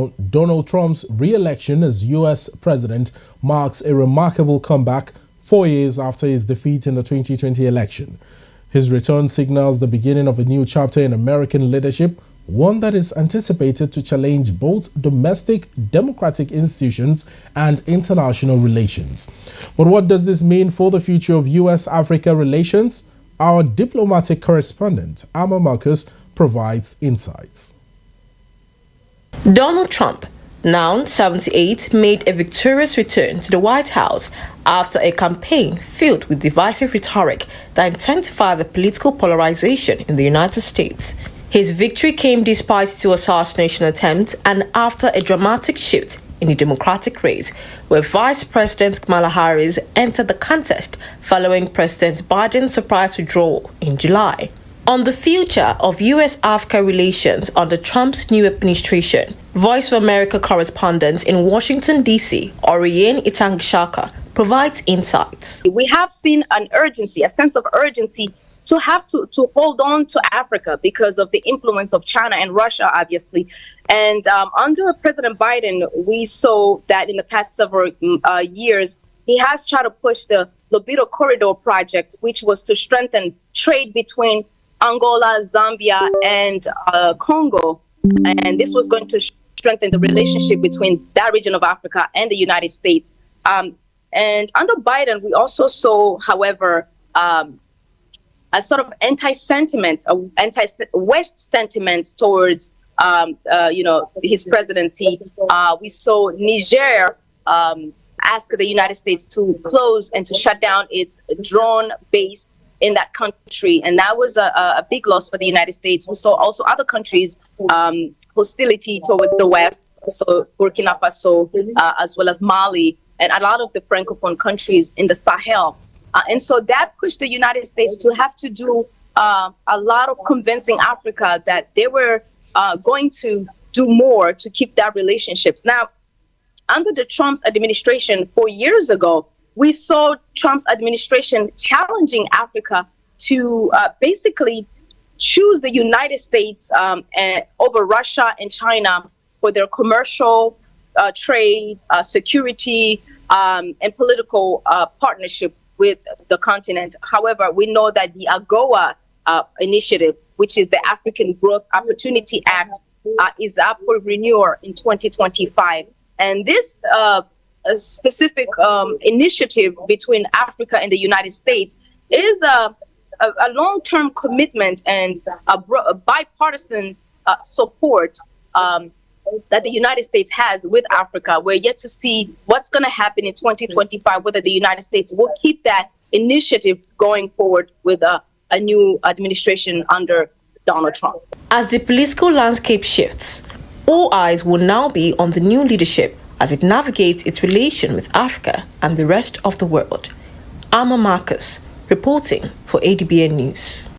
Now, Donald Trump's re-election as U.S. president marks a remarkable comeback 4 years after his defeat in the 2020 election. His return signals the beginning of a new chapter in American leadership, one that is anticipated to challenge both domestic democratic institutions and international relations. But what does this mean for the future of U.S. Africa relations? Our diplomatic correspondent, Amma Marcus, provides insights. Donald Trump, now 78, made a victorious return to the White House after a campaign filled with divisive rhetoric that intensified the political polarization in the United States. His victory came despite two assassination attempts and after a dramatic shift in the Democratic race, where Vice President Kamala Harris entered the contest following President Biden's surprise withdrawal in July. On the future of U.S. Africa relations under Trump's new administration, Voice of America correspondent in Washington, D.C., Oriane Itangishaka, provides insights. We have seen an urgency, a sense of urgency to have to hold on to Africa because of the influence of China and Russia, obviously. And under President Biden, we saw that in the past several years, he has tried to push the Libido Corridor project, which was to strengthen trade between Angola, Zambia, and Congo. And this was going to strengthen the relationship between that region of Africa and the United States. And under Biden, we also saw, however, a sort of anti-sentiment, anti-West sentiment towards, his presidency. We saw Niger ask the United States to close and to shut down its drone base in that country, and that was a big loss for the United States. We saw also other countries hostility towards the West, so Burkina Faso, as well as Mali, and a lot of the Francophone countries in the Sahel. And so that pushed the United States to have to do a lot of convincing Africa that they were going to do more to keep that relationships. Now, under the Trump's administration 4 years ago, we saw Trump's administration challenging Africa to basically choose the United States over Russia and China for their commercial, trade, security, and political partnership with the continent. However, we know that the AGOA initiative, which is the African Growth Opportunity Act, is up for renewal in 2025. And this a specific initiative between Africa and the United States is a long-term commitment and a bipartisan support that the United States has with Africa. We're yet to see what's going to happen in 2025, whether the United States will keep that initiative going forward with a new administration under Donald Trump. As the political landscape shifts, all eyes will now be on the new leadership as it navigates its relation with Africa and the rest of the world. Amma Marcus, reporting for ADBN News.